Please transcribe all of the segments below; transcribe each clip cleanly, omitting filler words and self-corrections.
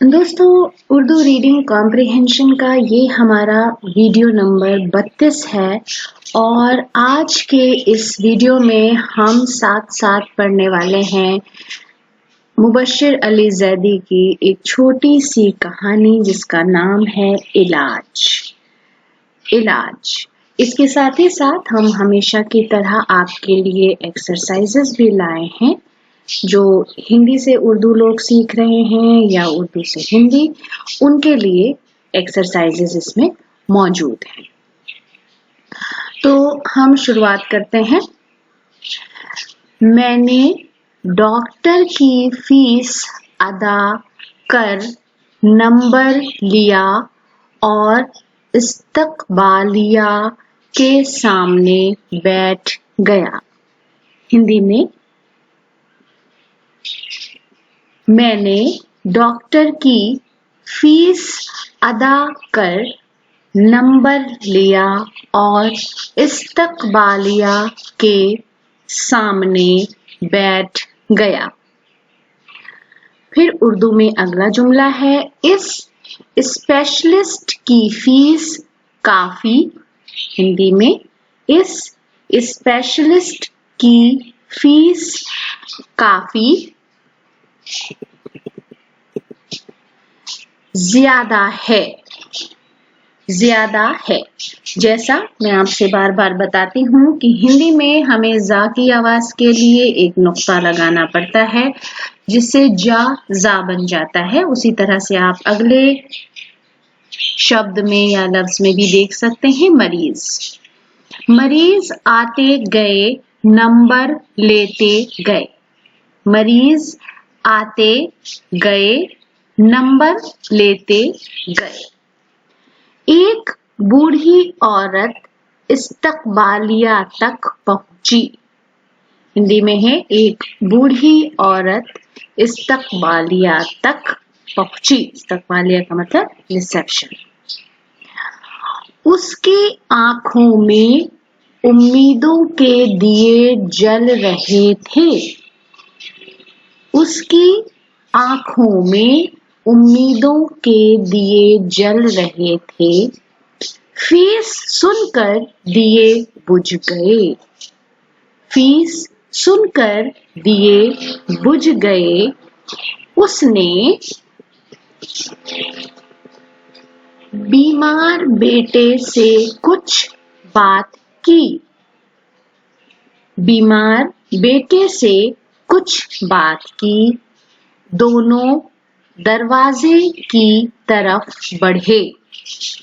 दोस्तों, Urdu reading comprehension का ये हमारा वीडियो नंबर 32 है और आज के इस वीडियो में हम साथ साथ पढ़ने वाले हैं मुबश्शिर अली ज़ैदी की एक छोटी सी कहानी जिसका नाम है इलाज। इसके साथ ही साथ हम हमेशा की तरह आपके लिए एक्सरसाइजेस भी लाए हैं जो हिंदी से उर्दू लोग सीख रहे हैं या उर्दू से हिंदी, उनके लिए एक्सरसाइजेस इसमें मौजूद हैं। तो हम शुरुआत करते हैं। मैंने डॉक्टर की फीस अदा कर नंबर लिया और इस्तकबालिया के सामने बैठ गया। हिंदी में, मैंने डॉक्टर की फीस अदा कर नंबर लिया और इस्तकबालिया के सामने बैठ गया। फिर उर्दू में अगला जुमला है, इस स्पेशलिस्ट की फीस काफी। हिंदी में, इस स्पेशलिस्ट की फीस काफी ज्यादा है। जैसा मैं आपसे बार बार बताती हूँ कि हिंदी में हमें जा की आवाज के लिए एक नुक्ता लगाना पड़ता है जिससे जा बन जाता है। उसी तरह से आप अगले शब्द में या लफ्ज में भी देख सकते हैं। मरीज आते गए नंबर लेते गए। मरीज आते गए नंबर लेते गए। एक बूढ़ी औरत इस्तकबालिया तक पहुंची। हिंदी में है, एक बूढ़ी औरत इस्तकबालिया तक पहुंची। इस्तकबालिया का मतलब रिसेप्शन। उसकी आंखों में उम्मीदों के दिए जल रहे थे। उसकी आंखों में उम्मीदों के दिए जल रहे थे। फीस सुनकर दिए बुझ गए। फीस सुनकर दिए बुझ गए। उसने बीमार बेटे से कुछ बात की। बीमार बेटे से कुछ बात की। दोनों दरवाजे की तरफ बढ़े।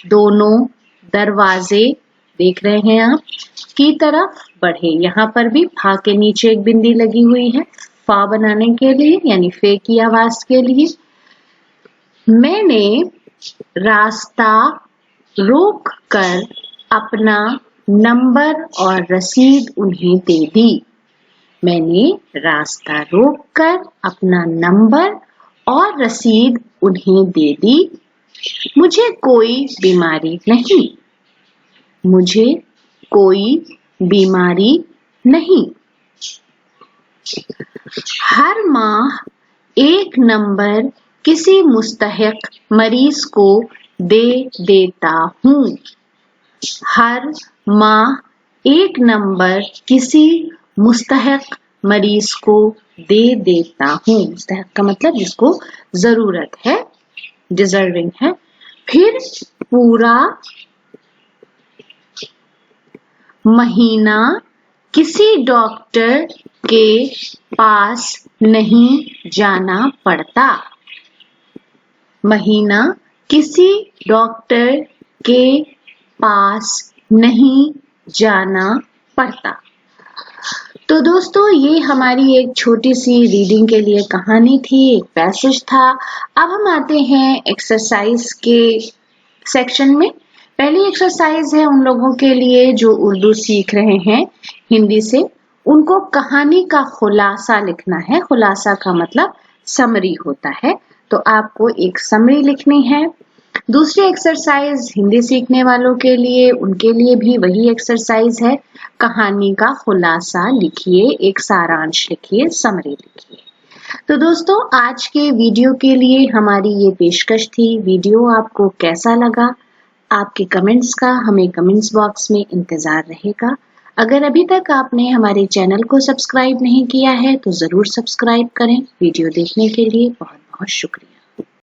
दोनों दरवाजे, देख रहे हैं आप, की तरफ बढ़े। यहाँ पर भी फा के नीचे एक बिंदी लगी हुई है फा बनाने के लिए, यानी फे की आवाज के लिए। मैंने रास्ता रोक कर अपना नंबर और रसीद उन्हें दे दी। मैंने रास्ता रोक कर अपना नंबर और रसीद उन्हें दे दी। मुझे कोई बीमारी नहीं। मुझे कोई बीमारी नहीं। हर माह एक नंबर किसी मुस्तहिक मरीज को दे देता हूँ। हर माह एक नंबर किसी मुस्तहिक मरीज को दे देता हूँ। मुस्तहिक का मतलब जिसको जरूरत है, डिजर्विंग है। फिर पूरा महीना किसी डॉक्टर के पास नहीं जाना पड़ता। महीना किसी डॉक्टर के पास नहीं जाना पड़ता। तो दोस्तों, ये हमारी एक छोटी सी रीडिंग के लिए कहानी थी, एक पैसेज था। अब हम आते हैं एक्सरसाइज के सेक्शन में। पहली एक्सरसाइज है उन लोगों के लिए जो उर्दू सीख रहे हैं हिंदी से। उनको कहानी का खुलासा लिखना है। खुलासा का मतलब समरी होता है, तो आपको एक समरी लिखनी है। दूसरी एक्सरसाइज हिंदी सीखने वालों के लिए, उनके लिए भी वही एक्सरसाइज है। कहानी का खुलासा लिखिए, एक सारांश लिखिए, समरी लिखिए। तो दोस्तों आज के वीडियो के लिए हमारी ये पेशकश थी। वीडियो आपको कैसा लगा? आपके कमेंट्स का हमें कमेंट्स बॉक्स में इंतजार रहेगा। अगर अभी तक आपने हमारे चैनल को सब्सक्राइब नहीं किया है तो जरूर सब्सक्राइब करें। वीडियो देखने के लिए बहुत बहुत शुक्रिया।